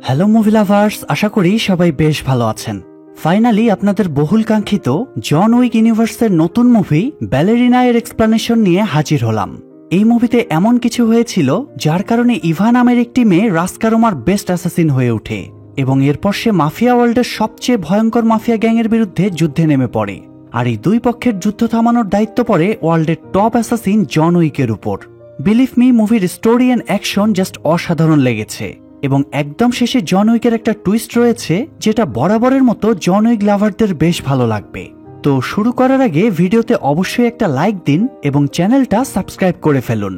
Hello movie lovers, আশা করি সবাই বেশ ভালো আছেন। ফাইনালি আপনাদের বহুল কাঙ্ক্ষিত জন উইক ইউনিভার্সের নতুন মুভি ব্যালেরিনা এর এক্সপ্লানেশন নিয়ে হাজির হলাম। এই মুভিতে এমন কিছু হয়েছিল যার কারণে ইভা নামের একটি মেয়ে রাস্কারোমার বেস্ট অ্যাসাসিন হয়ে ওঠে এবং এরপর সে মাফিয়া ওয়ার্ল্ডের সবচেয়ে ভয়ঙ্কর মাফিয়া গ্যাংয়ের বিরুদ্ধে যুদ্ধে নেমে পড়ে। আর এই দুই পক্ষের যুদ্ধ থামানোর দায়িত্ব পড়ে ওয়ার্ল্ডের টপ অ্যাসাসিন জন উইকের উপর। বিলিভ মি, মুভির স্টোরি অ্যান্ড অ্যাকশন জাস্ট অসাধারণ লেগেছে এবং একদম শেষে জন উইকের একটা টুইস্ট রয়েছে যেটা বরাবরের মতো জন উইক লাভারদের বেশ ভালো লাগবে। তো শুরু করার আগে ভিডিওতে অবশ্যই একটা লাইক দিন এবং চ্যানেলটা সাবস্ক্রাইব করে ফেলুন।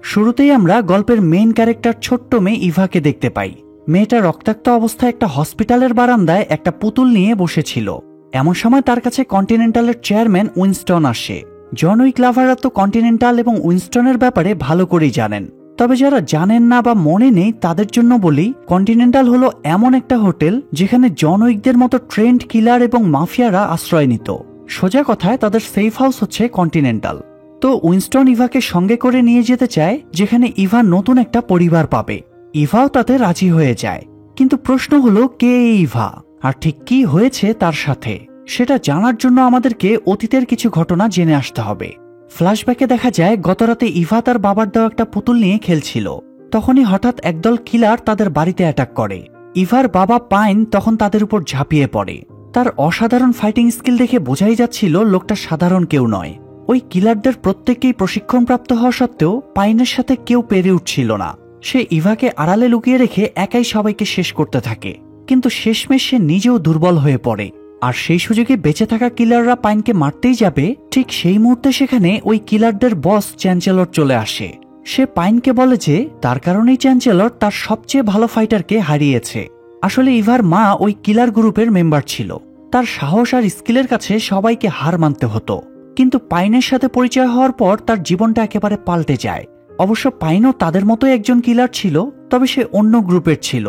শুরুতেই আমরা গল্পের মেইন ক্যারেক্টার ছোট্ট মেয়ে ইভাকে দেখতে পাই। মেয়েটা রক্তাক্ত অবস্থায় একটা হসপিটালের বারান্দায় একটা পুতুল নিয়ে বসেছিল। এমন সময় তার কাছে কন্টিনেন্টালের চেয়ারম্যান উইনস্টন আসে। জন উইক লাভাররা তো কন্টিনেন্টাল এবং উইনস্টনের ব্যাপারে ভালো করেই জানেন, তবে যারা জানেন না বা মনে নেই তাদের জন্য বলি, কন্টিনেন্টাল হলো এমন একটা হোটেল যেখানে জন উইকদের মতো ট্রেন্ড কিলার এবং মাফিয়ারা আশ্রয় নিত। সোজা কথায় তাদের সেফ হাউস হচ্ছে কন্টিনেন্টাল। তো উইনস্টন ইভাকে সঙ্গে করে নিয়ে যেতে চায়, যেখানে ইভা নতুন একটা পরিবার পাবে। ইভাও তাতে রাজি হয়ে যায়, কিন্তু প্রশ্ন হলো কে ইভা আর ঠিক কি হয়েছে তার সাথে, সেটা জানার জন্য আমাদেরকে অতীতের কিছু ঘটনা জেনে আসতে হবে। ফ্ল্যাশব্যাকে দেখা যায় গতরাতে ইভা তার বাবার দেওয়া একটা পুতুল নিয়ে খেলছিল। তখনই হঠাৎ একদল কিলার তাদের বাড়িতে অ্যাটাক করে। ইভার বাবা পাইন তখন তাদের উপর ঝাঁপিয়ে পড়ে। তার অসাধারণ ফাইটিং স্কিল দেখে বোঝাই যাচ্ছিল লোকটা সাধারণ কেউ নয়। ওই কিলারদের প্রত্যেকেই প্রশিক্ষণপ্রাপ্ত হওয়া সত্ত্বেও পাইনের সাথে কেউ পেরে উঠছিল না। সে ইভাকে আড়ালে লুকিয়ে রেখে একাই সবাইকে শেষ করতে থাকে, কিন্তু শেষমেশ সে নিজেও দুর্বল হয়ে পড়ে। আর সেই সুযোগে বেঁচে থাকা কিলাররা পাইনকে মারতেই যাবে, ঠিক সেই মুহূর্তে সেখানে ওই কিলারদের বস চ্যান্সেলর চলে আসে। সে পাইনকে বলে যে তার কারণেই চ্যান্সেলর তার সবচেয়ে ভালো ফাইটারকে হারিয়েছে। আসলে ইভার মা ওই কিলার গ্রুপের মেম্বার ছিল। তার সাহস আর স্কিলের কাছে সবাইকে হার মানতে হতো, কিন্তু পাইনের সাথে পরিচয় হওয়ার পর তার জীবনটা একেবারে পাল্টে যায়। অবশ্য পাইনও তাদের মতোই একজন কিলার ছিল, তবে সে অন্য গ্রুপের ছিল।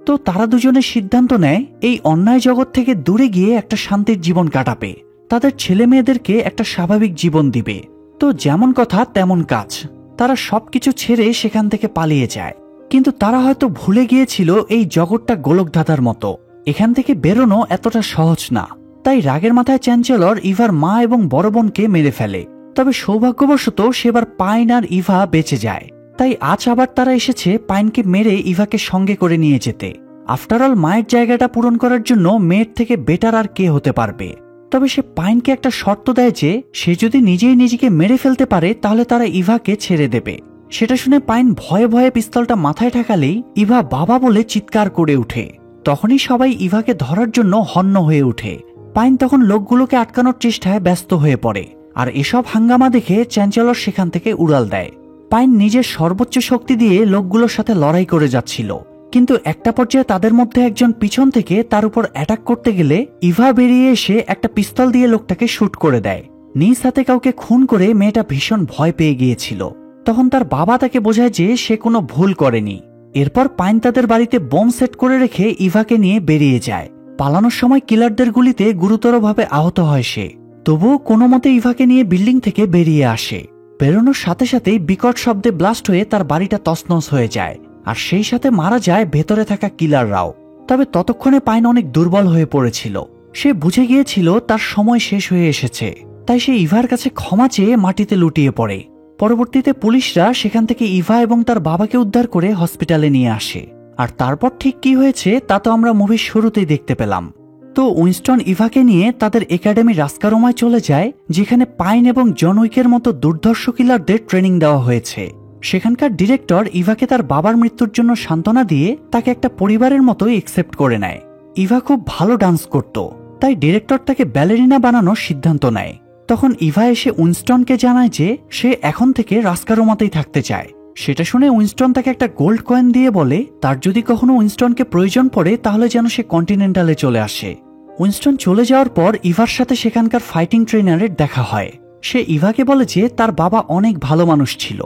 তো তারা দুজনে সিদ্ধান্ত নেয় এই অন্যায় জগৎ থেকে দূরে গিয়ে একটা শান্তির জীবন কাটাবে, তাদের ছেলে মেয়েদেরকে একটা স্বাভাবিক জীবন দিবে। তো যেমন কথা তেমন কাজ, তারা সবকিছু ছেড়ে সেখান থেকে পালিয়ে যায়। কিন্তু তারা হয়তো ভুলে গিয়েছিল এই জগৎটা গোলকধাঁধার মতো, এখান থেকে বেরোনো এতটা সহজ না। তাই রাগের মাথায় চ্যান্সেলর ইভার মা এবং বড় বোনকে মেরে ফেলে। তবে সৌভাগ্যবশত সেবার পাইন আর ইভা বেঁচে যায়। তাই আজ আবার তারা এসেছে পাইনকে মেরে ইভাকে সঙ্গে করে নিয়ে যেতে। আফটারঅল মায়ের জায়গাটা পূরণ করার জন্য মেয়ের থেকে বেটার আর কে হতে পারবে। তবে সে পাইনকে একটা শর্ত দেয় যে সে যদি নিজেই নিজেকে মেরে ফেলতে পারে তাহলে তারা ইভাকে ছেড়ে দেবে। সেটা শুনে পাইন ভয়ে ভয়ে পিস্তলটা মাথায় ঠেকালেই ইভা বাবা বলে চিৎকার করে উঠে। তখনই সবাই ইভাকে ধরার জন্য হন্য হয়ে ওঠে। পাইন তখন লোকগুলোকে আটকানোর চেষ্টায় ব্যস্ত হয়ে পড়ে, আর এসব হাঙ্গামা দেখে চ্যান্সেলর সেখান থেকে উড়াল দেয়। পাইন নিজের সর্বোচ্চ শক্তি দিয়ে লোকগুলোর সাথে লড়াই করে যাচ্ছিল, কিন্তু একটা পর্যায়ে তাদের মধ্যে একজন পিছন থেকে তার উপর অ্যাটাক করতে গেলে ইভা বেরিয়ে এসে একটা পিস্তল দিয়ে লোকটাকে শুট করে দেয়। নিজ হাতে কাউকে খুন করে মেয়েটা ভীষণ ভয় পেয়ে গিয়েছিল। তখন তার বাবা তাকে বোঝায় যে সে কোনো ভুল করেনি। এরপর পাইন তাদের বাড়িতে বোম সেট করে রেখে ইভাকে নিয়ে বেরিয়ে যায়। পালানোর সময় কিলারদের গুলিতে গুরুতরভাবে আহত হয় সে, তবুও কোনো মতে ইভাকে নিয়ে বিল্ডিং থেকে বেরিয়ে আসে। বেরোনোর সাথে সাথেই বিকট শব্দে ব্লাস্ট হয়ে তার বাড়িটা তছনছ হয়ে যায়, আর সেই সাথে মারা যায় ভেতরে থাকা কিলাররাও। তবে ততক্ষণে পাইন অনেক দুর্বল হয়ে পড়েছিল। সে বুঝে গিয়েছিল তার সময় শেষ হয়ে এসেছে, তাই সে ইভার কাছে ক্ষমা চেয়ে মাটিতে লুটিয়ে পড়ে। পরবর্তীতে পুলিশরা সেখান থেকে ইভা এবং তার বাবাকে উদ্ধার করে হসপিটালে নিয়ে আসে। আর তারপর ঠিক কি হয়েছে তা তো আমরা মুভির শুরুতেই দেখতে পেলাম। তো উইনস্টন ইভাকে নিয়ে তাদের একাডেমি রাস্কারোমায় চলে যায়, যেখানে পাইন এবং জন উইকের মতো দুর্ধর্ষ কিলারদের ট্রেনিং দেওয়া হয়েছে। সেখানকার ডিরেক্টর ইভাকে তার বাবার মৃত্যুর জন্য সান্ত্বনা দিয়ে তাকে একটা পরিবারের মতোই একসেপ্ট করে নেয়। ইভা খুব ভালো ডান্স করত, তাই ডিরেক্টর তাকে ব্যালেরিনা বানানোর সিদ্ধান্ত নেয়। তখন ইভা এসে উইনস্টনকে জানায় যে সে এখন থেকে রাস্কারোমাতেই থাকতে চায়। সেটা শুনে উইনস্টন তাকে একটা গোল্ড কয়েন দিয়ে বলে তার যদি কখনো উইনস্টনকে প্রয়োজন পড়ে তাহলে যেন সে কন্টিনেন্টালে চলে আসে। উইনস্টন চলে যাওয়ার পর ইভার সাথে সেখানকার ফাইটিং ট্রেনারের দেখা হয়। সে ইভাকে বলে যে তার বাবা অনেক ভালো মানুষ ছিল।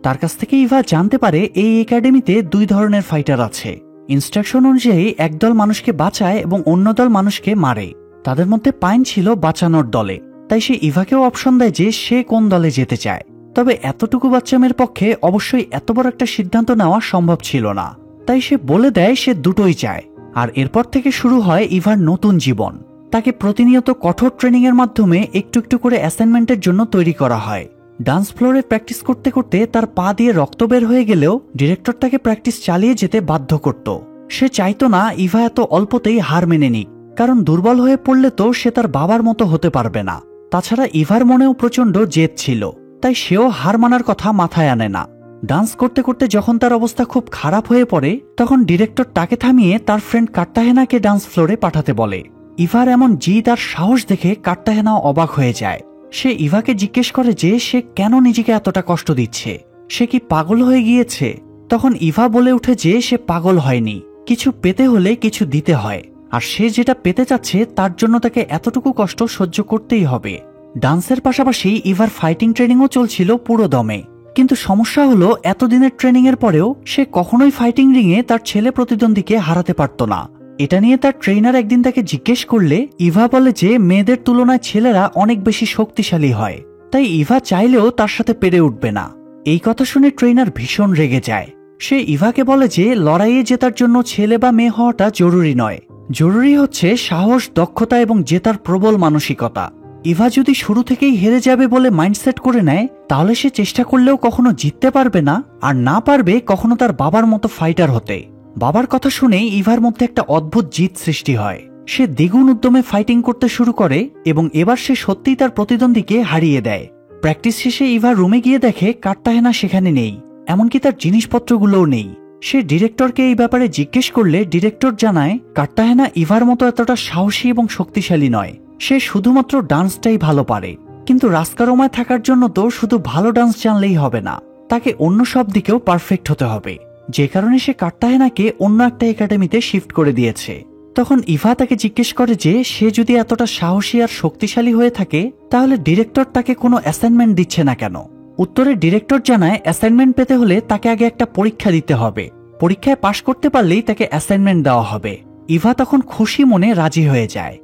তার কাছ থেকে ইভা জানতে পারে এই একাডেমিতে দুই ধরনের ফাইটার আছে। ইনস্ট্রাকশন অনুযায়ী একদল মানুষকে বাঁচায় এবং অন্য দল মানুষকে মারে। তাদের মধ্যে পাইন ছিল বাঁচানোর দলে, তাই সে ইভাকেও অপশন দেয় যে সে কোন দলে যেতে চায়। তবে এতটুকু বাচ্চা মেয়ের পক্ষে অবশ্যই এত বড় একটা সিদ্ধান্ত নেওয়া সম্ভব ছিল না। তাই সে বলে দেয় সে দুটোই চায়। আর এরপর থেকে শুরু হয় ইভার নতুন জীবন। তাকে প্রতিনিয়ত কঠোর ট্রেনিং এর মাধ্যমে একটু একটু করে অ্যাসাইনমেন্টের জন্য তৈরি করা হয়। ডান্স ফ্লোরে প্র্যাকটিস করতে করতে তার পা দিয়ে রক্ত বের হয়ে গেলেও ডিরেক্টর তাকে প্র্যাকটিস চালিয়ে যেতে বাধ্য করত। সে চাইতো না ইভা এত অল্পতেই হার মেনে নিক, কারণ দুর্বল হয়ে পড়লে তো সে তার বাবার মতো হতে পারবে না। তাছাড়া ইভার মনেও প্রচন্ড জেদ ছিল, তাই সেও হার মানার কথা মাথায় আনে না। ডান্স করতে করতে যখন তার অবস্থা খুব খারাপ হয়ে পড়ে, তখন ডিরেক্টর তাকে থামিয়ে তার ফ্রেন্ড কার্তাহেনাকে ডান্স ফ্লোরে পাঠাতে বলে। ইভার এমন জিদ আর সাহস দেখে কার্তাহেনাও অবাক হয়ে যায়। সে ইভাকে জিজ্ঞেস করে যে সে কেন নিজেকে এতটা কষ্ট দিচ্ছে, সে কি পাগল হয়ে গিয়েছে? তখন ইভা বলে ওঠে যে সে পাগল হয়নি, কিছু পেতে হলে কিছু দিতে হয়, আর সে যেটা পেতে চাচ্ছে তার জন্য তাকে এতটুকু কষ্ট সহ্য করতেই হবে। ডান্সের পাশাপাশি ইভার ফাইটিং ট্রেনিংও চলছিল পুরো দমে। কিন্তু সমস্যা হলো এতদিনের ট্রেনিং এর পরেও সে কখনোই ফাইটিং রিংয়ে তার ছেলে প্রতিদ্বন্দ্বীকে হারাতে পারত না। এটা নিয়ে তার ট্রেনার একদিন তাকে জিজ্ঞেস করলে ইভা বলে যে মেয়েদের তুলনায় ছেলেরা অনেক বেশি শক্তিশালী হয়, তাই ইভা চাইলেও তার সাথে পেরে উঠবে না। এই কথা শুনে ট্রেনার ভীষণ রেগে যায়। সে ইভাকে বলে যে লড়াইয়ে জেতার জন্য ছেলে বা মেয়ে হওয়াটা জরুরি নয়, জরুরি হচ্ছে সাহস, দক্ষতা এবং জেতার প্রবল মানসিকতা। ইভা যদি শুরু থেকেই হেরে যাবে বলে মাইন্ডসেট করে নেয়, তাহলে সে চেষ্টা করলেও কখনো জিততে পারবে না, আর না পারবে কখনো তার বাবার মতো ফাইটার হতে। বাবার কথা শুনেই ইভার মধ্যে একটা অদ্ভুত জিদ সৃষ্টি হয়। সে দ্বিগুণ উদ্যমে ফাইটিং করতে শুরু করে এবং এবার সে সত্যিই তার প্রতিদ্বন্দ্বীকে হারিয়ে দেয়। প্র্যাকটিস শেষে ইভা রুমে গিয়ে দেখে কার্তাহেনা সেখানে নেই, এমনকি তার জিনিসপত্রগুলোও নেই। সে ডিরেক্টরকে এই ব্যাপারে জিজ্ঞেস করলে ডিরেক্টর জানায় কার্তাহেনা ইভার মতো এতটা সাহসী এবং শক্তিশালী নয়, সে শুধুমাত্র ডান্সটাই ভালো পারে। কিন্তু রাস্কারোমায় থাকার জন্য তো শুধু ভালো ডান্স জানলেই হবে না, তাকে অন্য সব দিকেও পারফেক্ট হতে হবে, যে কারণে সে কার্তাহেনাকে অন্য একটা একাডেমিতে শিফট করে দিয়েছে। তখন ইভা তাকে জিজ্ঞেস করে যে সে যদি এতটা সাহসী আর শক্তিশালী হয়ে থাকে, তাহলে ডিরেক্টর তাকে কোনো অ্যাসাইনমেন্ট দিচ্ছে না কেন? উত্তরে ডিরেক্টর জানায় অ্যাসাইনমেন্ট পেতে হলে তাকে আগে একটা পরীক্ষা দিতে হবে, পরীক্ষায় পাশ করতে পারলেই তাকে অ্যাসাইনমেন্ট দেওয়া হবে। ইভা তখন খুশি মনে রাজি হয়ে যায়।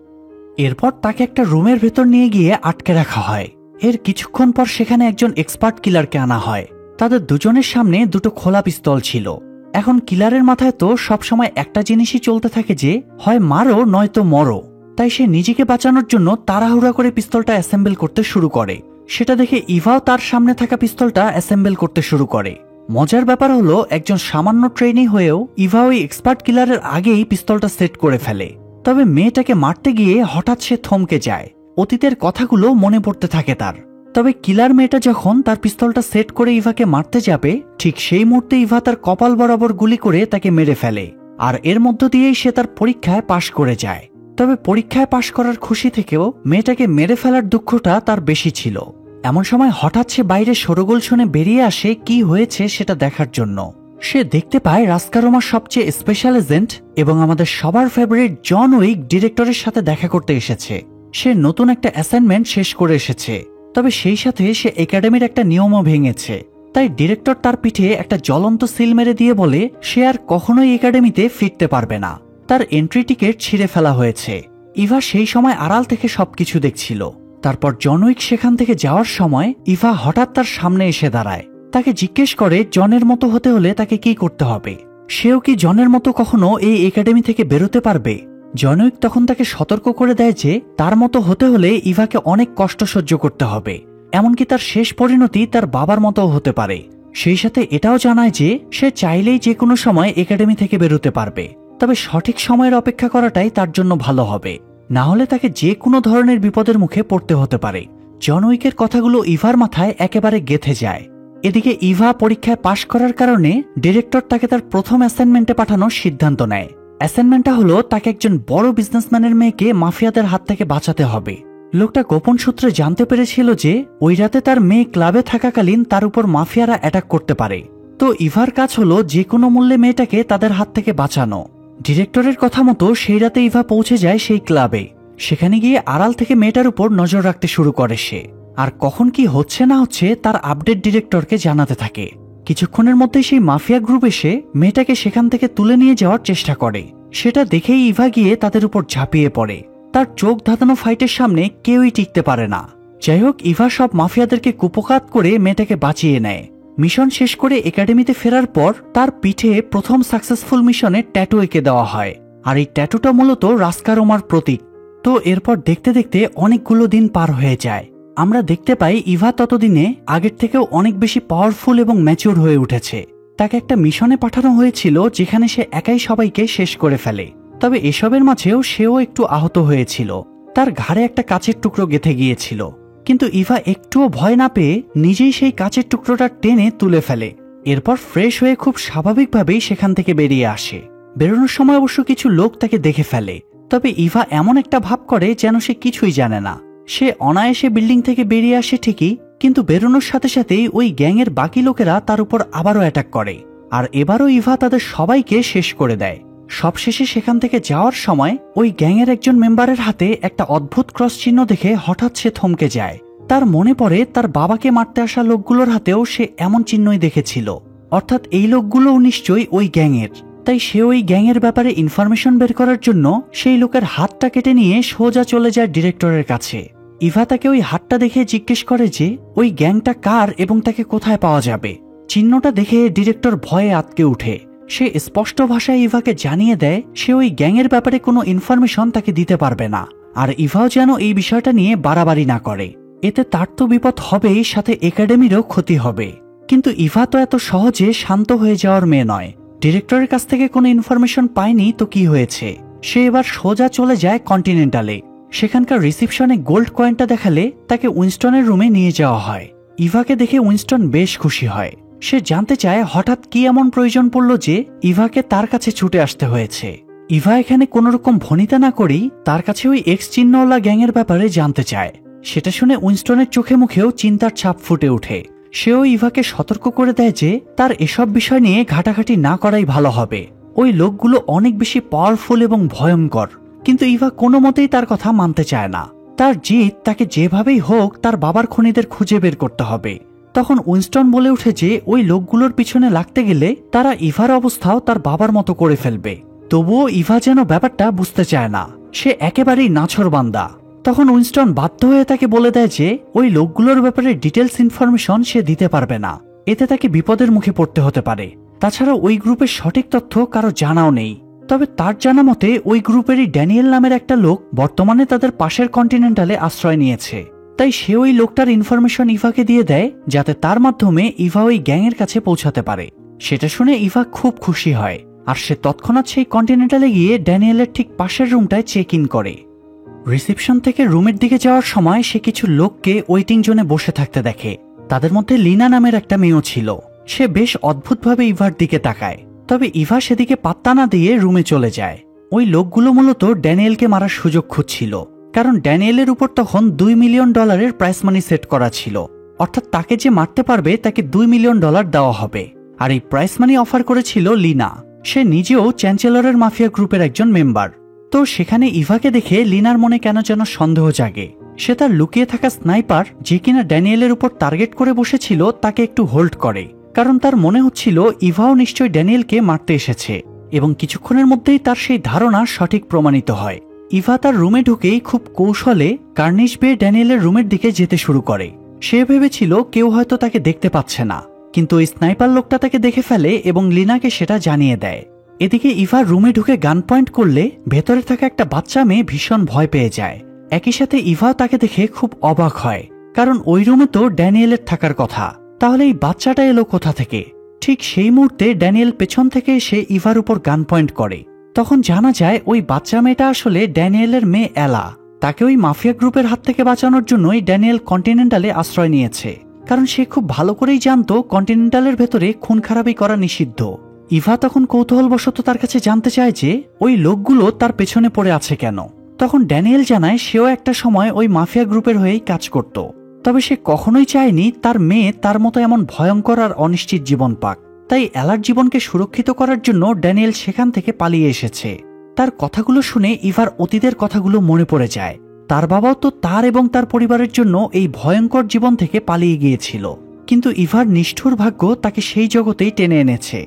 এরপর তাকে একটা রুমের ভেতর নিয়ে গিয়ে আটকে রাখা হয়। এর কিছুক্ষণ পর সেখানে একজন এক্সপার্ট কিলারকে আনা হয়। তাদের দুজনের সামনে দুটো খোলা পিস্তল ছিল। এখন কিলারের মাথায় তো সবসময় একটা জিনিসই চলতে থাকে যে হয় মারো নয়তো মরো। তাই সে নিজেকে বাঁচানোর জন্য তাড়াহুড়া করে পিস্তলটা অ্যাসেম্বল করতে শুরু করে। সেটা দেখে ইভাও তার সামনে থাকা পিস্তলটা অ্যাসেম্বল করতে শুরু করে। মজার ব্যাপার হলো একজন সামান্য ট্রেনি হয়েও ইভা ওই এক্সপার্ট কিলারের আগেই পিস্তলটা সেট করে ফেলে। তবে মেয়েটাকে মারতে গিয়ে হঠাৎ সে থমকে যায়। অতীতের কথাগুলো মনে পড়তে থাকে তার। তবে কিলার মেয়েটা যখন তার পিস্তলটা সেট করে ইভাকে মারতে যাবে, ঠিক সেই মুহূর্তে ইভা তার কপাল বরাবর গুলি করে তাকে মেরে ফেলে। আর এর মধ্য দিয়েই সে তার পরীক্ষায় পাশ করে যায়। তবে পরীক্ষায় পাশ করার খুশি থেকেও মেয়েটাকে মেরে ফেলার দুঃখটা তার বেশি ছিল। এমন সময় হঠাৎ সে বাইরে শোরগোল শুনে বেরিয়ে আসে কি হয়েছে সেটা দেখার জন্য। সে দেখতে পায় রাস্কারোমার সবচেয়ে স্পেশাল এজেন্ট এবং আমাদের সবার ফেভারিট জন উইক ডিরেক্টরের সাথে দেখা করতে এসেছে। সে নতুন একটা অ্যাসাইনমেন্ট শেষ করে এসেছে, তবে সেই সাথে সে একাডেমির একটা নিয়মও ভেঙেছে। তাই ডিরেক্টর তার পিঠে একটা জ্বলন্ত সিল মেরে দিয়ে বলে সে আর কখনোই একাডেমিতে ফিরতে পারবে না, তার এন্ট্রি টিকিট ছিঁড়ে ফেলা হয়েছে। ইভা সেই সময় আড়াল থেকে সবকিছু দেখছিল। তারপর জন উইক সেখান থেকে যাওয়ার সময় ইভা হঠাৎ তার সামনে এসে দাঁড়ায়। তাকে জিজ্ঞেস করে জনের মতো হতে হলে তাকে কি করতে হবে, সেও কি জনের মতো কখনো এই একাডেমি থেকে বেরোতে পারবে। জন উইক তখন তাকে সতর্ক করে দেয় যে তার মতো হতে হলে ইভাকে অনেক কষ্ট সহ্য করতে হবে, এমনকি তার শেষ পরিণতি তার বাবার মতো হতে পারে। সেই সাথে এটাও জানায় যে সে চাইলেই যে কোনো সময় একাডেমি থেকে বেরোতে পারবে, তবে সঠিক সময়ের অপেক্ষা করাটাই তার জন্য ভালো হবে, না হলে তাকে যে কোনো ধরনের বিপদের মুখে পড়তে হতে পারে। জন উইকের কথাগুলো ইভার মাথায় একেবারে গেঁথে যায়। এদিকে ইভা পরীক্ষায় পাশ করার কারণে ডিরেক্টর তাকে তার প্রথম অ্যাসাইনমেন্টে পাঠানোর সিদ্ধান্ত নেয়। অ্যাসাইনমেন্টটা হলো তাকে একজন বড় বিজনেসম্যানের মেয়েকে মাফিয়াদের হাত থেকে বাঁচাতে হবে। লোকটা গোপন সূত্রে জানতে পেরেছিল যে ওই রাতে তার মেয়ে ক্লাবে থাকাকালীন তার উপর মাফিয়ারা অ্যাটাক করতে পারে। তো ইভার কাজ হলো যে কোনো মূল্যে মেয়েটাকে তাদের হাত থেকে বাঁচানো। ডিরেক্টরের কথা মতো সেই রাতে ইভা পৌঁছে যায় সেই ক্লাবে। সেখানে গিয়ে আড়াল থেকে মেয়েটার উপর নজর রাখতে শুরু করে সে, আর কখন কি হচ্ছে না হচ্ছে তার আপডেট ডিরেক্টরকে জানাতে থাকে। কিছুক্ষণের মধ্যেই সেই মাফিয়া গ্রুপ এসে মেয়েটাকে সেখান থেকে তুলে নিয়ে যাওয়ার চেষ্টা করে। সেটা দেখেই ইভা গিয়ে তাদের উপর ঝাঁপিয়ে পড়ে। তার চোখ ধাঁধানো ফাইটের সামনে কেউই টিকতে পারে না। যাই হোক, ইভা সব মাফিয়াদেরকে কুপোকাত করে মেয়েটাকে বাঁচিয়ে নেয়। মিশন শেষ করে একাডেমিতে ফেরার পর তার পিঠে প্রথম সাকসেসফুল মিশনে ট্যাটু এঁকে দেওয়া হয়, আর এই ট্যাটুটা মূলত রাস্কারোমার প্রতীক। তো এরপর দেখতে দেখতে অনেকগুলো দিন পার হয়ে যায়। আমরা দেখতে পাই ইভা ততদিনে আগের থেকেও অনেক বেশি পাওয়ারফুল এবং ম্যাচিউর হয়ে উঠেছে। তাকে একটা মিশনে পাঠানো হয়েছিল যেখানে সে একাই সবাইকে শেষ করে ফেলে। তবে এসবের মাঝেও সেও একটু আহত হয়েছিল, তার ঘাড়ে একটা কাচের টুকরো গেঁথে গিয়েছিল। কিন্তু ইভা একটুও ভয় না পেয়ে নিজেই সেই কাচের টুকরোটা টেনে তুলে ফেলে। এরপর ফ্রেশ হয়ে খুব স্বাভাবিকভাবেই সেখান থেকে বেরিয়ে আসে। বেরোনোর সময় অবশ্য কিছু লোক তাকে দেখে ফেলে, তবে ইভা এমন একটা ভাব করে যেন সে কিছুই জানে না। সে অনায়াসে বিল্ডিং থেকে বেরিয়ে আসে ঠিকই, কিন্তু বেরোনোর সাথে সাথেই ওই গ্যাংয়ের বাকি লোকেরা তার উপর আবারও অ্যাটাক করে, আর এবারও ইভা তাদের সবাইকে শেষ করে দেয়। সবশেষে সেখান থেকে যাওয়ার সময় ওই গ্যাংয়ের একজন মেম্বারের হাতে একটা অদ্ভুত ক্রস চিহ্ন দেখে হঠাৎ সে থমকে যায়। তার মনে পড়ে তার বাবাকে মারতে আসা লোকগুলোর হাতেও সে এমন চিহ্নই দেখেছিল, অর্থাৎ এই লোকগুলোও নিশ্চয়ই ওই গ্যাংয়ের। তাই সে ওই গ্যাংয়ের ব্যাপারে ইনফরমেশন বের করার জন্য সেই লোকের হাতটা কেটে নিয়ে সোজা চলে যায় ডিরেক্টরের কাছে। ইভা তাকে ওই হাতটা দেখে জিজ্ঞেস করে যে ওই গ্যাংটা কার এবং তাকে কোথায় পাওয়া যাবে। চিহ্নটা দেখে ডিরেক্টর ভয়ে আঁতকে উঠে। সে স্পষ্ট ভাষায় ইভাকে জানিয়ে দেয় সে ওই গ্যাংয়ের ব্যাপারে কোনো ইনফরমেশন তাকে দিতে পারবে না, আর ইভাও যেন এই বিষয়টা নিয়ে বাড়াবাড়ি না করে। এতে তার তো বিপদ হবেই, সাথে একাডেমিরও ক্ষতি হবে। কিন্তু ইভা তো এত সহজে শান্ত হয়ে যাওয়ার মেয়ে নয়। ডিরেক্টরের কাছ থেকে কোনো ইনফরমেশন পায়নি তো কি হয়েছে, সে এবার সোজা চলে যায় কন্টিনেন্টালে। সেখানকার রিসিপশনে গোল্ড কয়েনটা দেখালে তাকে উইনস্টনের রুমে নিয়ে যাওয়া হয়। ইভাকে দেখে উইনস্টন বেশ খুশি হয়। সে জানতে চায় হঠাৎ কি এমন প্রয়োজন পড়ল যে ইভাকে তার কাছে ছুটে আসতে হয়েছে। ইভা এখানে কোনোরকম ভনিতা না করেই তার কাছে ওই এক্স চিহ্নওয়ালা গ্যাংয়ের ব্যাপারে জানতে চায়। সেটা শুনে উইনস্টনের চোখে মুখেও চিন্তার ছাপ ফুটে ওঠে। সেও ইভাকে সতর্ক করে দেয় যে তার এসব বিষয় নিয়ে ঘাটাঘাটি না করাই ভালো হবে। ওই লোকগুলো অনেক বেশি পাওয়ারফুল এবং ভয়ঙ্কর। কিন্তু ইভা কোনো মতেই তার কথা মানতে চায় না। তার জিদ তাকে যেভাবেই হোক তার বাবার খনিদের খুঁজে বের করতে হবে। তখন উইনস্টন বলে ওঠে যে ওই লোকগুলোর পিছনে লাগতে গেলে তারা ইভার অবস্থাও তার বাবার মতো করে ফেলবে। তবুও ইভা যেন ব্যাপারটা বুঝতে চায় না, সে একেবারেই নাছোড়বান্দা। তখন উইনস্টন বাধ্য হয়ে তাকে বলে দেয় যে ওই লোকগুলোর ব্যাপারে ডিটেলস ইনফরমেশন সে দিতে পারবে না, এতে তাকে বিপদের মুখে পড়তে হতে পারে। তাছাড়া ওই গ্রুপের সঠিক তথ্য কারো জানাও নেই। তবে তার জানা মতে ওই গ্রুপেরই ড্যানিয়েল নামের একটা লোক বর্তমানে তাদের পাশের কন্টিনেন্টালে আশ্রয় নিয়েছে। তাই সে ওই লোকটার ইনফরমেশন ইভাকে দিয়ে দেয় যাতে তার মাধ্যমে ইভা ওই গ্যাংয়ের কাছে পৌঁছাতে পারে। সেটা শুনে ইভা খুব খুশি হয়, আর সে তৎক্ষণাৎ সেই কন্টিনেন্টালে গিয়ে ড্যানিয়েলের ঠিক পাশের রুমটায় চেক ইন করে। রিসিপশন থেকে রুমের দিকে যাওয়ার সময় সে কিছু লোককে ওয়েটিং জোনে বসে থাকতে দেখে। তাদের মধ্যে লিনা নামের একটা মেয়েও ছিল। সে বেশ অদ্ভুতভাবে ইভার দিকে তাকায়, তবে ইভা সেদিকে পাত্তা না দিয়ে রুমে চলে যায়। ওই লোকগুলো মূলত ড্যানিয়েলকে মারার সুযোগ খুঁজছিল, কারণ ড্যানিয়েলের উপর তখন $2 মিলিয়ন প্রাইস মানি সেট করা ছিল। অর্থাৎ তাকে যে মারতে পারবে তাকে $2 মিলিয়ন দেওয়া হবে। আর এই প্রাইস মানি অফার করেছিল লিনা। সে নিজেও চ্যান্সেলরের মাফিয়া গ্রুপের একজন মেম্বার। তো সেখানে ইভাকে দেখে লিনার মনে কেন যেন সন্দেহ জাগে। সে তার লুকিয়ে থাকা স্নাইপার যে কিনা ড্যানিয়েলের উপর টার্গেট করে বসেছিল তাকে একটু হোল্ড করে, কারণ তার মনে হচ্ছিল ইভাও নিশ্চয়ই ড্যানিয়েলকে মারতে এসেছে। এবং কিছুক্ষণের মধ্যেই তার সেই ধারণা সঠিক প্রমাণিত হয়। ইভা তার রুমে ঢুকেই খুব কৌশলে কার্নিশ বেয়ে ড্যানিয়েলের রুমের দিকে যেতে শুরু করে। সে ভেবেছিল কেউ হয়তো তাকে দেখতে পাচ্ছে না, কিন্তু ওই স্নাইপার লোকটা তাকে দেখে ফেলে এবং লিনাকে সেটা জানিয়ে দেয়। এদিকে ইভা রুমে ঢুকে গান পয়েন্ট করলে ভেতরে থাকা একটা বাচ্চা মেয়ে ভীষণ ভয় পেয়ে যায়। একই সাথে ইভা তাকে দেখে খুব অবাক হয়, কারণ ওই রুমে তো ড্যানিয়েলের থাকার কথা। তাহলে এই বাচ্চাটা এলো কোথা থেকে? ঠিক সেই মুহূর্তে ড্যানিয়েল পেছন থেকে এসে ইভার উপর গান পয়েন্ট করে। তখন জানা যায় ওই বাচ্চা মেয়েটা আসলে ড্যানিয়েলের মেয়ে এলা। তাকে ওই মাফিয়া গ্রুপের হাত থেকে বাঁচানোর জন্যই ড্যানিয়েল কন্টিনেন্টালে আশ্রয় নিয়েছে, কারণ সে খুব ভালো করেই জানতো কন্টিনেন্টালের ভেতরে খুন খারাপি করা নিষিদ্ধ। ইভা তখন কৌতূহলবশত তার কাছে জানতে চায় যে ওই লোকগুলো তার পেছনে পড়ে আছে কেন। তখন ড্যানিয়েল জানায় সেও একটা সময় ওই মাফিয়া গ্রুপের হয়েই কাজ করত, তবে সে কখনোই চায়নি তার মেয়ে তার মতো এমন ভয়ঙ্কর আর অনিশ্চিত জীবন পাক। তাই এলার জীবনকে সুরক্ষিত করার জন্য ড্যানিয়েল সেখান থেকে পালিয়ে এসেছে। তার কথাগুলো শুনে ইভার অতীতের কথাগুলো মনে পড়ে যায়। তার বাবাও তো তার এবং তার পরিবারের জন্য এই ভয়ঙ্কর জীবন থেকে পালিয়ে গিয়েছিল, কিন্তু ইভার নিষ্ঠুর ভাগ্য তাকে সেই জগতেই টেনে এনেছে।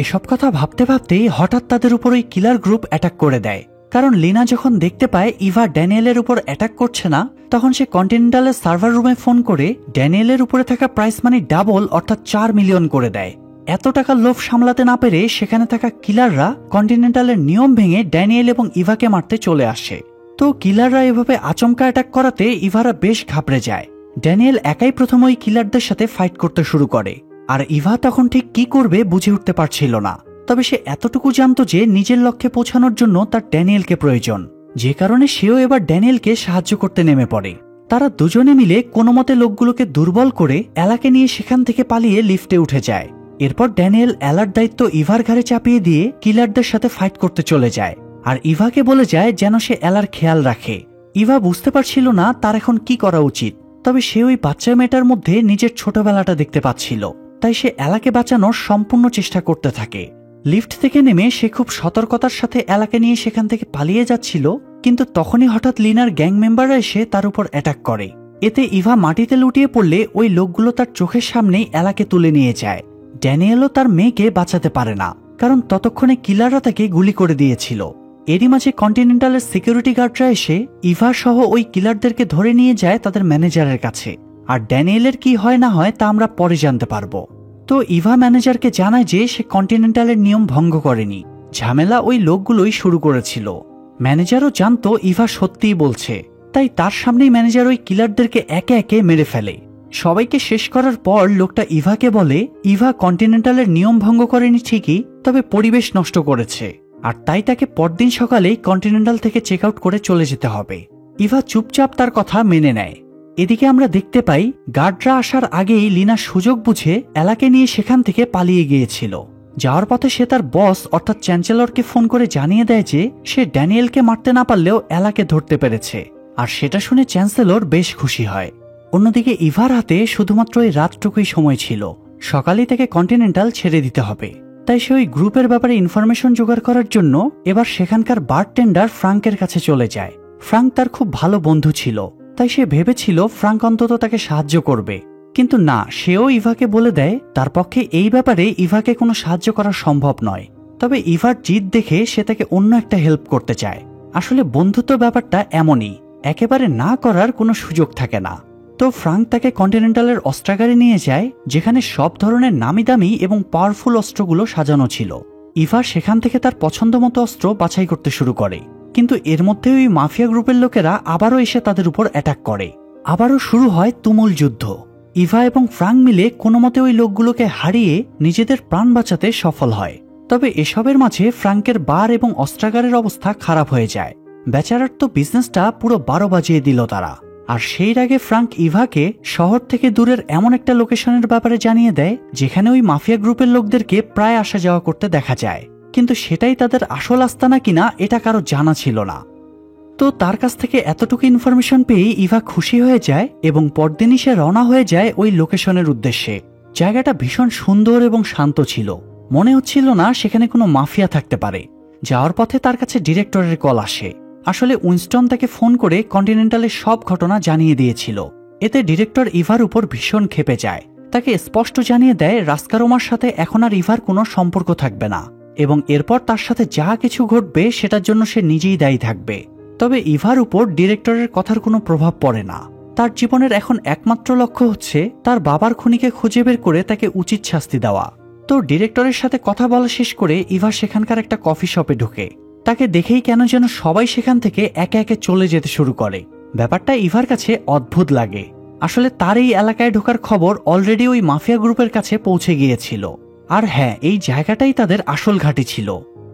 এসব কথা ভাবতে ভাবতেই হঠাৎ তাদের উপর ওই কিলার গ্রুপ অ্যাটাক করে দেয়, কারণ লিনা যখন দেখতে পায় ইভা ড্যানিয়েলের উপর অ্যাটাক করছে না, তখন সে কন্টিনেন্টালের সার্ভার রুমে ফোন করে ড্যানিয়েলের উপরে থাকা প্রাইস মানি ডাবল অর্থাৎ 4 মিলিয়ন করে দেয়। এত টাকার লোভ সামলাতে না পেরে সেখানে থাকা কিলাররা কন্টিনেন্টালের নিয়ম ভেঙে ড্যানিয়েল এবং ইভাকে মারতে চলে আসে। তো কিলাররা এভাবে আচমকা অ্যাটাক করাতে ইভারা বেশ ঘাবড়ে যায়। ড্যানিয়েল একাই প্রথম ওই কিলারদের সাথে ফাইট করতে শুরু করে, আর ইভা তখন ঠিক কি করবে বুঝে উঠতে পারছিল না। তবে সে এতটুকু জানত যে নিজের লক্ষ্যে পৌঁছানোর জন্য তার ড্যানিয়েলকে প্রয়োজন, যে কারণে সেও এবার ড্যানিয়েলকে সাহায্য করতে নেমে পড়ে। তারা দুজনে মিলে কোনো মতে লোকগুলোকে দুর্বল করে এলাকে নিয়ে সেখান থেকে পালিয়ে লিফটে উঠে যায়। এরপর ড্যানিয়েল এলার দায়িত্ব ইভার ঘাড়ে চাপিয়ে দিয়ে কিলারদের সাথে ফাইট করতে চলে যায়, আর ইভাকে বলে যায় যেন সে এলার খেয়াল রাখে। ইভা বুঝতে পারছিল না তার এখন কি করা উচিত, তবে সে ওই বাচ্চা মেয়েটার মধ্যে নিজের ছোটবেলাটা দেখতে পাচ্ছিল, তাই সে এলাকে বাঁচানোর সম্পূর্ণ চেষ্টা করতে থাকে। লিফট থেকে নেমে সে খুব সতর্কতার সাথে এলাকে নিয়ে সেখান থেকে পালিয়ে যাচ্ছিল, কিন্তু তখনই হঠাৎ লিনার গ্যাং মেম্বাররা এসে তার উপর অ্যাটাক করে। এতে ইভা মাটিতে লুটিয়ে পড়লে ওই লোকগুলো তার চোখের সামনেই এলাকে তুলে নিয়ে যায়। ড্যানিয়েলও তার মেয়েকে বাঁচাতে পারে না, কারণ ততক্ষণে কিলাররা তাকে গুলি করে দিয়েছিল। এরই মাঝে কন্টিনেন্টালের সিকিউরিটি গার্ডরা এসে ইভা সহ ওই কিলারদেরকে ধরে নিয়ে যায় তাদের ম্যানেজারের কাছে। আর ড্যানিয়েলের কি হয় না হয় তা আমরা পরে জানতে পারবো। তো ইভা ম্যানেজারকে জানায় যে সে কন্টিনেন্টালের নিয়ম ভঙ্গ করেনি, ঝামেলা ওই লোকগুলোই শুরু করেছিল। ম্যানেজারও জানতো ইভা সত্যিই বলছে, তাই তার সামনেই ম্যানেজার ওই কিলারদেরকে একে একে মেরে ফেলে। সবাইকে শেষ করার পর লোকটা ইভাকে বলে ইভা কন্টিনেন্টালের নিয়ম ভঙ্গ করেনি ঠিকই, তবে পরিবেশ নষ্ট করেছে, আর তাই তাকে পরদিন সকালেই কন্টিনেন্টাল থেকে চেক আউট করে চলে যেতে হবে। ইভা চুপচাপ তার কথা মেনে নেয়। এদিকে আমরা দেখতে পাই গার্ডরা আসার আগেই লিনা সুযোগ বুঝে এলাকে নিয়ে সেখান থেকে পালিয়ে গিয়েছিল। যাওয়ার পথে সে তার বস অর্থাৎ চ্যান্সেলরকে ফোন করে জানিয়ে দেয় যে সে ড্যানিয়েলকে মারতে না পারলেও এলাকে ধরতে পেরেছে, আর সেটা শুনে চ্যান্সেলর বেশ খুশি হয়। অন্যদিকে ইভার হাতে শুধুমাত্র এই রাতটুকুই সময় ছিল, সকালেই তাকে কন্টিনেন্টাল ছেড়ে দিতে হবে। তাই সে ওই গ্রুপের ব্যাপারে ইনফরমেশন জোগাড় করার জন্য এবার সেখানকার বারটেন্ডার ফ্রাঙ্কের কাছে চলে যায়। ফ্রাঙ্ক তার খুব ভালো বন্ধু ছিল, তাই সে ভেবেছিল ফ্রাঙ্ক অন্তত তাকে সাহায্য করবে, কিন্তু না, সেও ইভাকে বলে দেয় তার পক্ষে এই ব্যাপারে ইভাকে কোনো সাহায্য করা সম্ভব নয়। তবে ইভার জিদ দেখে সে তাকে অন্য একটা হেল্প করতে চায়। আসলে বন্ধুত্ব ব্যাপারটা এমনই, একেবারে না করার কোনো সুযোগ থাকে না। তো ফ্রাঙ্ক তাকে কন্টিনেন্টালের অস্ত্রাগারে নিয়ে যায়, যেখানে সব ধরনের নামি দামি এবং পাওয়ারফুল অস্ত্রগুলো সাজানো ছিল। ইভা সেখান থেকে তার পছন্দ মতো অস্ত্র বাছাই করতে শুরু করে, কিন্তু এর মধ্যে ওই মাফিয়া গ্রুপের লোকেরা আবারও এসে তাদের উপর অ্যাটাক করে। আবারও শুরু হয় তুমুল যুদ্ধ। ইভা এবং ফ্রাঙ্ক মিলে কোনো মতে ওই লোকগুলোকে হারিয়ে নিজেদের প্রাণ বাঁচাতে সফল হয়। তবে এসবের মাঝে ফ্রাঙ্কের বার এবং অস্ত্রাগারের অবস্থা খারাপ হয়ে যায়। বেচারার তো বিজনেসটা পুরো 12 বাজিয়ে দিল তারা। আর সেই আগে ফ্রাঙ্ক ইভাকে শহর থেকে দূরের এমন একটা লোকেশনের ব্যাপারে জানিয়ে দেয় যেখানে ওই মাফিয়া গ্রুপের লোকদেরকে প্রায় আসা যাওয়া করতে দেখা যায়, কিন্তু সেটাই তাদের আসল আস্তানা কিনা এটা কারো জানা ছিল না। তো তার কাছ থেকে এতটুকু ইনফরমেশন পেয়ে ইভা খুশি হয়ে যায় এবং পরদিনই সে রওনা হয়ে যায় ওই লোকেশনের উদ্দেশ্যে। জায়গাটা ভীষণ সুন্দর এবং শান্ত ছিল, মনে হচ্ছিল না সেখানে কোনো মাফিয়া থাকতে পারে। যাওয়ার পথে তার কাছে ডিরেক্টরের কল আসে। আসলে উইনস্টন তাকে ফোন করে কন্টিনেন্টালের সব ঘটনা জানিয়ে দিয়েছিল। এতে ডিরেক্টর ইভার উপর ভীষণ ক্ষেপে যায়, তাকে স্পষ্ট জানিয়ে দেয় রাস্কারোমার সাথে এখন আর ইভার কোনো সম্পর্ক থাকবে না, এবং এরপর তার সাথে যা কিছু ঘটবে সেটার জন্য সে নিজেই দায়ী থাকবে। তবে ইভার উপর ডিরেক্টরের কথার কোনো প্রভাব পড়ে না। তার জীবনের এখন একমাত্র লক্ষ্য হচ্ছে তার বাবার খুনিকে খুঁজে বের করে তাকে উচিত শাস্তি দেওয়া। তো ডিরেক্টরের সাথে কথা বলা শেষ করে ইভা সেখানকার একটা কফি শপে ঢুকে। তাকে দেখেই কেন যেন সবাই সেখান থেকে একে একে চলে যেতে শুরু করে। ব্যাপারটা ইভার কাছে অদ্ভুত লাগে। আসলে তার এই এলাকায় ঢোকার খবর অলরেডি ওই মাফিয়া গ্রুপের কাছে পৌঁছে গিয়েছিল। আর হ্যাঁ, এই জায়গাটাই তাদের আসল ঘাঁটি ছিল।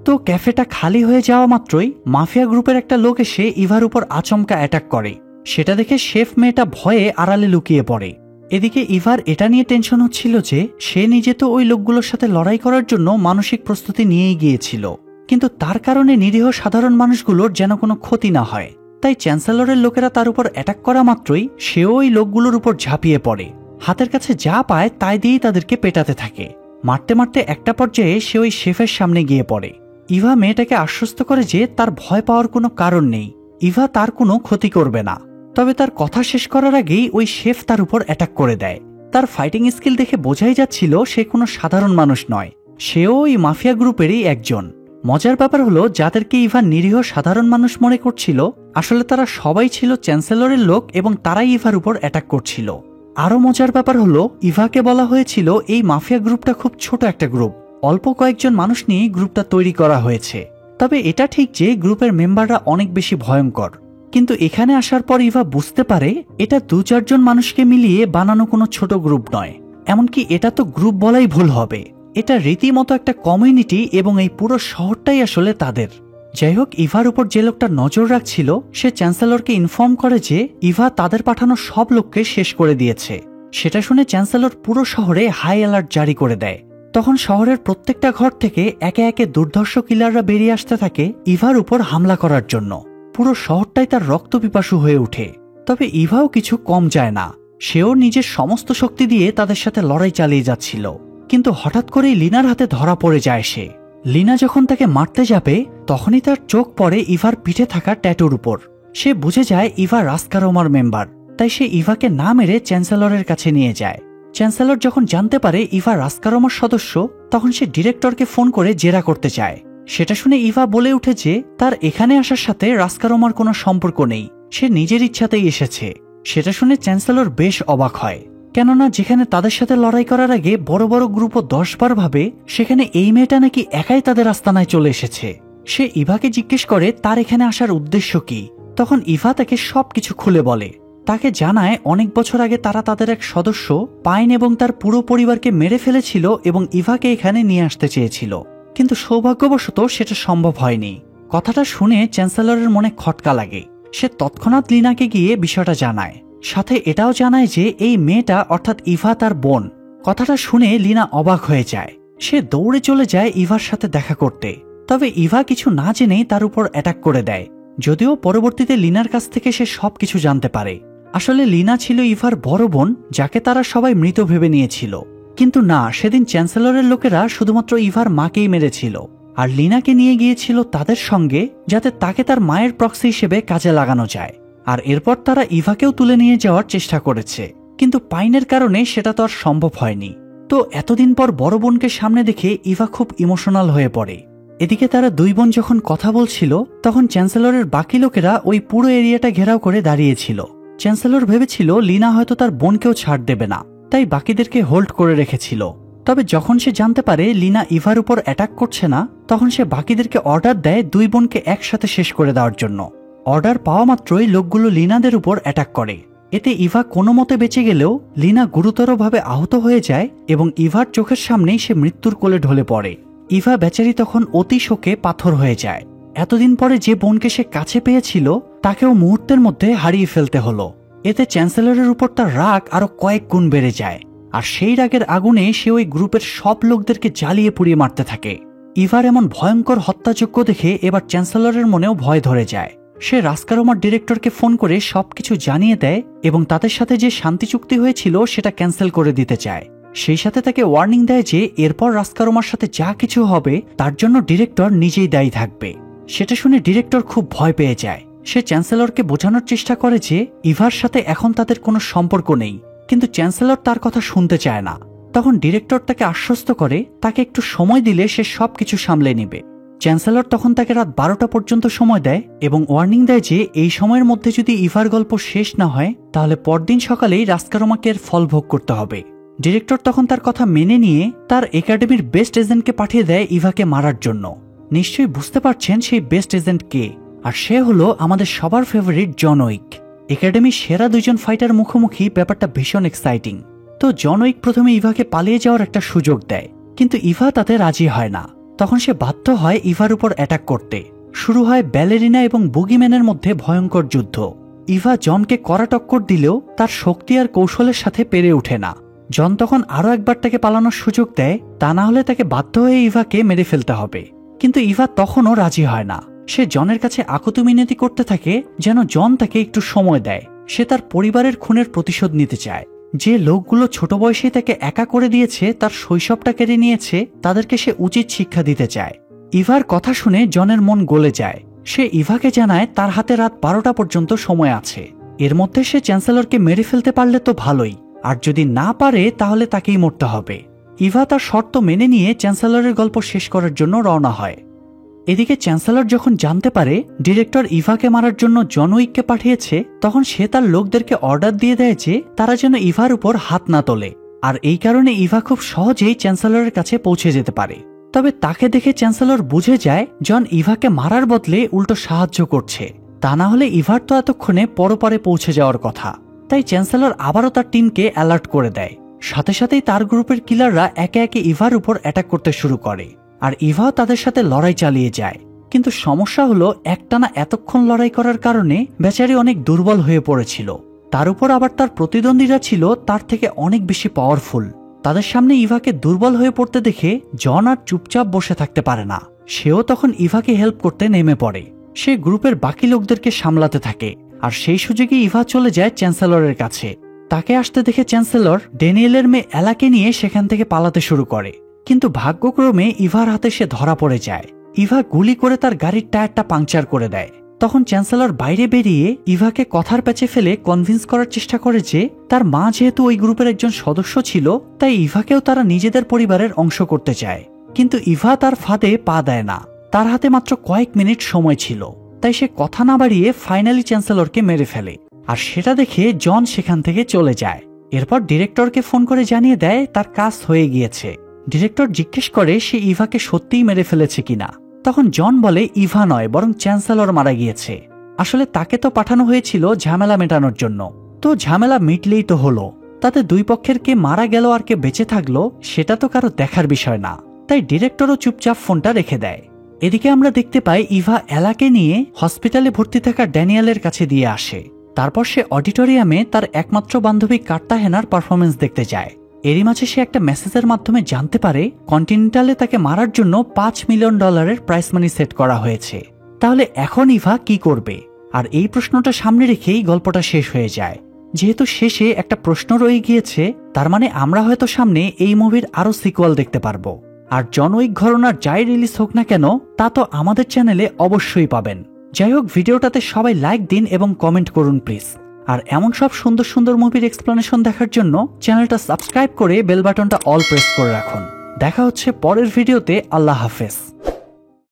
তো ক্যাফেটা খালি হয়ে যাওয়া মাত্রই মাফিয়া গ্রুপের একটা লোক এসে ইভার উপর আচমকা অ্যাটাক করে। সেটা দেখে শেফ মেয়েটা ভয়ে আড়ালে লুকিয়ে পড়ে। এদিকে ইভার এটা নিয়ে টেনশন হচ্ছিল যে সে নিজে তো ওই লোকগুলোর সাথে লড়াই করার জন্য মানসিক প্রস্তুতি নিয়েই গিয়েছিল, কিন্তু তার কারণে নিরীহ সাধারণ মানুষগুলোর যেন কোনো ক্ষতি না হয়। তাই চ্যান্সেলরের লোকেরা তার উপর অ্যাটাক করা মাত্রই সেও ওই লোকগুলোর উপর ঝাঁপিয়ে পড়ে। হাতের কাছে যা পায় তাই দিয়েই তাদেরকে পেটাতে থাকে। মারতে মারতে একটা পর্যায়ে সে ওই শেফের সামনে গিয়ে পড়ে। ইভা মেয়েটাকে আশ্বস্ত করে যে তার ভয় পাওয়ার কোনো কারণ নেই, ইভা তার কোনো ক্ষতি করবে না। তবে তার কথা শেষ করার আগেই ওই শেফ তার উপর অ্যাটাক করে দেয়। তার ফাইটিং স্কিল দেখে বোঝাই যাচ্ছিল সে কোনো সাধারণ মানুষ নয়, সেও ওই মাফিয়া গ্রুপেরই একজন। মজার ব্যাপার হলো যাদেরকে ইভা নিরীহ সাধারণ মানুষ মনে করছিল আসলে তারা সবাই ছিল চ্যান্সেলরের লোক এবং তারাই ইভার উপর অ্যাটাক করছিল। আরো মজার ব্যাপার হলো ইভাকে বলা হয়েছিল এই মাফিয়া গ্রুপটা খুব ছোট একটা গ্রুপ, অল্প কয়েকজন মানুষ নিয়ে গ্রুপটা তৈরি করা হয়েছে। তবে এটা ঠিক যে গ্রুপের মেম্বাররা অনেক বেশি ভয়ঙ্কর, কিন্তু এখানে আসার পর ইভা বুঝতে পারে এটা 2-4 জন মানুষকে মিলিয়ে বানানো কোনো ছোট গ্রুপ নয়, এমনকি এটা তো গ্রুপ বলাই ভুল হবে, এটা রীতিমতো একটা কমিউনিটি এবং এই পুরো শহরটাই আসলে তাদের। যাই হোক, ইভার উপর যে লোকটা নজর রাখছিল সে চ্যান্সেলরকে ইনফর্ম করে যে ইভা তাদের পাঠানো সব লোককে শেষ করে দিয়েছে। সেটা শুনে চ্যান্সেলর পুরো শহরে হাই অ্যালার্ট জারি করে দেয়। তখন শহরের প্রত্যেকটা ঘর থেকে একে একে দুর্ধর্ষ কিলাররা বেরিয়ে আসতে থাকে ইভার উপর হামলা করার জন্য। পুরো শহরটাই তার রক্তপিপাসু হয়ে ওঠে। তবে ইভাও কিছু কম যায় না, সেও নিজের সমস্ত শক্তি দিয়ে তাদের সাথে লড়াই চালিয়ে যাচ্ছিল। কিন্তু হঠাৎ করেই লিনার হাতে ধরা পড়ে যায় সে। লিনা যখন তাকে মারতে যাবে তখনই তার চোখ পড়ে ইভার পিঠে থাকা ট্যাটুর উপর। সে বুঝে যায় ইভা রাস্কারোমার মেম্বার, তাই সে ইভাকে না মেরে চ্যান্সেলরের কাছে নিয়ে যায়। চ্যান্সেলর যখন জানতে পারে ইভা রাস্কারোমার সদস্য তখন সে ডিরেক্টরকে ফোন করে জেরা করতে চায়। সেটা শুনে ইভা বলে উঠে যে তার এখানে আসার সাথে রাস্কারোমার কোনো সম্পর্ক নেই, সে নিজের ইচ্ছাতেই এসেছে। সেটা শুনে চ্যান্সেলর বেশ অবাক হয়, কেননা যেখানে তাদের সাথে লড়াই করার আগে বড় বড় গ্রুপও 10 বার ভাবে, সেখানে এই মেয়েটা নাকি একাই তাদের আস্তানায় চলে এসেছে। সে ইভাকে জিজ্ঞেস করে তার এখানে আসার উদ্দেশ্য কি। তখন ইভা তাকে সবকিছু খুলে বলে, তাকে জানায় অনেক বছর আগে তারা তাদের এক সদস্য পাইন এবং তার পুরো পরিবারকে মেরে ফেলেছিল এবং ইভাকে এখানে নিয়ে আসতে চেয়েছিল, কিন্তু সৌভাগ্যবশত সেটা সম্ভব হয়নি। কথাটা শুনে চ্যান্সেলরের মনে খটকা লাগে। সে তৎক্ষণাৎ লিনাকে গিয়ে বিষয়টা জানায়, সাথে এটাও জানায় যে এই মেয়েটা অর্থাৎ ইভা তার বোন। কথাটা শুনে লিনা অবাক হয়ে যায়। সে দৌড়ে চলে যায় ইভার সাথে দেখা করতে। তবে ইভা কিছু না জেনেই তার উপর অ্যাটাক করে দেয়, যদিও পরবর্তীতে লিনার কাছ থেকে সে সবকিছু জানতে পারে। আসলে লিনা ছিল ইভার বড় বোন, যাকে তারা সবাই মৃত ভেবে নিয়েছিল। কিন্তু না, সেদিন চ্যান্সেলরের লোকেরা শুধুমাত্র ইভার মাকেই মেরেছিল, আর লিনাকে নিয়ে গিয়েছিল তাদের সঙ্গে যাতে তাকে তার মায়ের প্রক্সি হিসেবে কাজে লাগানো যায়। আর এরপর তারা ইভাকেও তুলে নিয়ে যাওয়ার চেষ্টা করেছে, কিন্তু পাইনের কারণে সেটা তো আর সম্ভব হয়নি। তো এতদিন পর বড় বোনকে সামনে দেখে ইভা খুব ইমোশনাল হয়ে পড়ে। এদিকে তারা দুই বোন যখন কথা বলছিল তখন চ্যান্সেলরের বাকি লোকেরা ওই পুরো এরিয়াটা ঘেরাও করে দাঁড়িয়েছিল। চ্যান্সেলর ভেবেছিল লিনা হয়তো তার বোনকেও ছাড় দেবে না, তাই বাকিদেরকে হোল্ড করে রেখেছিল। তবে যখন সে জানতে পারে লিনা ইভার উপর অ্যাটাক করছে না, তখন সে বাকিদেরকে অর্ডার দেয় দুই বোনকে একসাথে শেষ করে দেওয়ার জন্য। অর্ডার পাওয়া মাত্রই লোকগুলো লিনাদের উপর অ্যাটাক করে। এতে ইভা কোনো মতে বেঁচে গেলেও লিনা গুরুতরভাবে আহত হয়ে যায় এবং ইভার চোখের সামনেই সে মৃত্যুর কোলে ঢলে পড়ে। ইভা বেচারি তখন অতি শোকে পাথর হয়ে যায়। এতদিন পরে যে বোনকে সে কাছে পেয়েছিল তাকেও মুহূর্তের মধ্যে হারিয়ে ফেলতে হলো। এতে চ্যান্সেলরের উপর তার রাগ আরো কয়েক গুণ বেড়ে যায়, আর সেই রাগের আগুনে সে ওই গ্রুপের সব লোকদেরকে জ্বালিয়ে পুড়িয়ে মারতে থাকে। ইভার এমন ভয়ঙ্কর হত্যাযজ্ঞ দেখে এবার চ্যান্সেলরের মনেও ভয় ধরে যায়। সে রাস্কারোমার ডিরেক্টরকে ফোন করে সবকিছু জানিয়ে দেয় এবং তাদের সাথে যে শান্তি চুক্তি হয়েছিল সেটা ক্যান্সেল করে দিতে চায়। সেই সাথে তাকে ওয়ার্নিং দেয় যে এরপর রাস্কারোমার সাথে যা কিছু হবে তার জন্য ডিরেক্টর নিজেই দায়ী থাকবে। সেটা শুনে ডিরেক্টর খুব ভয় পেয়ে যায়। সে চ্যান্সেলরকে বোঝানোর চেষ্টা করে যে ইভার সাথে এখন তাদের কোনো সম্পর্ক নেই, কিন্তু চ্যান্সেলর তার কথা শুনতে চায় না। তখন ডিরেক্টর তাকে আশ্বস্ত করে তাকে একটু সময় দিলে সে সবকিছু সামলে নেবে। চ্যান্সেলর তখন তাকে রাত 12টা পর্যন্ত সময় দেয় এবং ওয়ার্নিং দেয় যে এই সময়ের মধ্যে যদি ইভার গল্প শেষ না হয় তাহলে পরদিন সকালেই রাস্কারোমাকে এর ফল ভোগ করতে হবে। ডিরেক্টর তখন তার কথা মেনে নিয়ে তার একাডেমির বেস্ট এজেন্টকে পাঠিয়ে দেয় ইভাকে মারার জন্য। নিশ্চয়ই বুঝতে পারছেন সেই বেস্ট এজেন্ট কে, আর সে হলো আমাদের সবার ফেভারিট জন উইক। একাডেমির সেরা দুইজন ফাইটার মুখোমুখি, ব্যাপারটা ভীষণ এক্সাইটিং। তো জন উইক প্রথমে ইভাকে পালিয়ে যাওয়ার একটা সুযোগ দেয়, কিন্তু ইভা তাতে রাজি হয় না। তখন সে বাধ্য হয় ইভার উপর অ্যাটাক করতে। শুরু হয় ব্যালেরিনা এবং বুগিম্যানের মধ্যে ভয়ঙ্কর যুদ্ধ। ইভা জনকে কড়া টক্কর দিলেও তার শক্তি আর কৌশলের সাথে পেরে ওঠে না। জন তখন আরো একবার তাকে পালানোর সুযোগ দেয়, তা না হলে তাকে বাধ্য হয়ে ইভাকে মেরে ফেলতে হবে। কিন্তু ইভা তখনও রাজি হয় না। সে জনের কাছে আকুতি মিনতি করতে থাকে যেন জন তাকে একটু সময় দেয়। সে তার পরিবারের খুনের প্রতিশোধ নিতে চায়। যে লোকগুলো ছোট বয়সে তাকে একা করে দিয়েছে, তার শৈশবটা কেড়ে নিয়েছে, তাদেরকে সে উচিত শিক্ষা দিতে চায়। ইভার কথা শুনে জনের মন গলে যায়। সে ইভাকে জানায় তার হাতে রাত 12টা পর্যন্ত সময় আছে। এর মধ্যে সে চ্যান্সেলরকে মেরে ফেলতে পারলে তো ভালোই, আর যদি না পারে তাহলে তাকেই মরতে হবে। ইভা তার শর্ত মেনে নিয়ে চ্যান্সেলরের গল্প শেষ করার জন্য রওনা হয়। এদিকে চ্যান্সেলর যখন জানতে পারে ডিরেক্টর ইভাকে মারার জন্য জন উইককে পাঠিয়েছে, তখন সে তার লোকদেরকে অর্ডার দিয়ে দেয় যে তারা যেন ইভার উপর হাত না তোলে। আর এই কারণে ইভা খুব সহজেই চ্যান্সেলরের কাছে পৌঁছে যেতে পারে। তবে তাকে দেখে চ্যান্সেলর বুঝে যায় জন ইভাকে মারার বদলে উল্টো সাহায্য করছে, তা না হলে ইভার তো এতক্ষণে পরপারে পৌঁছে যাওয়ার কথা। তাই চ্যান্সেলর আবারও তার টিমকে অ্যালার্ট করে দেয়। সাথে সাথেই তার গ্রুপের কিলাররা একে একে ইভার উপর অ্যাটাক করতে শুরু করে, আর ইভাও তাদের সাথে লড়াই চালিয়ে যায়। কিন্তু সমস্যা হলো একটানা এতক্ষণ লড়াই করার কারণে বেচারি অনেক দুর্বল হয়ে পড়েছিল। তার উপর আবার তার প্রতিদ্বন্দ্বীরা ছিল তার থেকে অনেক বেশি পাওয়ারফুল। তাদের সামনে ইভাকে দুর্বল হয়ে পড়তে দেখে জন আর চুপচাপ বসে থাকতে পারে না। সেও তখন ইভাকে হেল্প করতে নেমে পড়ে। সে গ্রুপের বাকি লোকদেরকে সামলাতে থাকে, আর সেই সুযোগে ইভা চলে যায় চ্যান্সেলরের কাছে। তাকে আসতে দেখে চ্যান্সেলর ড্যানিয়েলের মেয়ে এলাকে নিয়ে সেখান থেকে পালাতে শুরু করে, কিন্তু ভাগ্যক্রমে ইভার হাতে সে ধরা পড়ে যায়। ইভা গুলি করে তার গাড়ির টায়ারটা পাংচার করে দেয়। তখন চ্যান্সেলর বাইরে বেরিয়ে ইভাকে কথার প্যাচে ফেলে কনভিন্স করার চেষ্টা করে যে তার মা যেহেতু ওই গ্রুপের একজন সদস্য ছিল, তাই ইভাকেও তারা নিজেদের পরিবারের অংশ করতে চায়। কিন্তু ইভা তার ফাঁদে পা দেয় না। তার হাতে মাত্র কয়েক মিনিট সময় ছিল, তাই সে কথা না বাড়িয়ে ফাইনালি চ্যান্সেলরকে মেরে ফেলে। আর সেটা দেখে জন সেখান থেকে চলে যায়। এরপর ডিরেক্টরকে ফোন করে জানিয়ে দেয় তার কাজ হয়ে গিয়েছে। ডিরেক্টর জিজ্ঞেস করে সে ইভাকে সত্যিই মেরে ফেলেছে কিনা। তখন জন বলে ইভা নয়, বরং চ্যান্সেলর মারা গিয়েছে। আসলে তাকে তো পাঠানো হয়েছিল ঝামেলা মেটানোর জন্য, তো ঝামেলা মিটলেই তো হলো। তাতে দুই পক্ষের কে মারা গেল আর কে বেঁচে থাকলো সেটা তো কারো দেখার বিষয় না। তাই ডিরেক্টরও চুপচাপ ফোনটা রেখে দেয়। এদিকে আমরা দেখতে পাই ইভা এলাকে নিয়ে হসপিটালে ভর্তি থাকা ড্যানিয়েলের কাছে দিয়ে আসে। তারপর সে অডিটোরিয়ামে তার একমাত্র বান্ধবী কার্তাহেনার পারফরমেন্স দেখতে যায়। এরই মাঝে সে একটা মেসেজের মাধ্যমে জানতে পারে কন্টিনেন্টালে তাকে মারার জন্য $5 মিলিয়ন প্রাইস মানি সেট করা হয়েছে। তাহলে এখন ইভা কি করবে? আর এই প্রশ্নটা সামনে রেখেই গল্পটা শেষ হয়ে যায়। যেহেতু শেষে একটা প্রশ্ন রয়ে গিয়েছে, তার মানে আমরা হয়তো সামনে এই মুভির আরো সিকুয়াল দেখতে পারবো। আর জন উইক ঘরানার যাই রিলিজ হোক না কেন, তা তো আমাদের চ্যানেলে অবশ্যই পাবেন। যাই হোক, ভিডিওটাতে সবাই লাইক দিন এবং কমেন্ট করুন প্লিজ। আর এমন সব সুন্দর সুন্দর মুভির এক্সপ্লেনেশন দেখার জন্য চ্যানেলটা সাবস্ক্রাইব করে বেল বাটনটা অল প্রেস করে রাখুন। দেখা হচ্ছে পরের ভিডিওতে। আল্লাহ হাফেজ।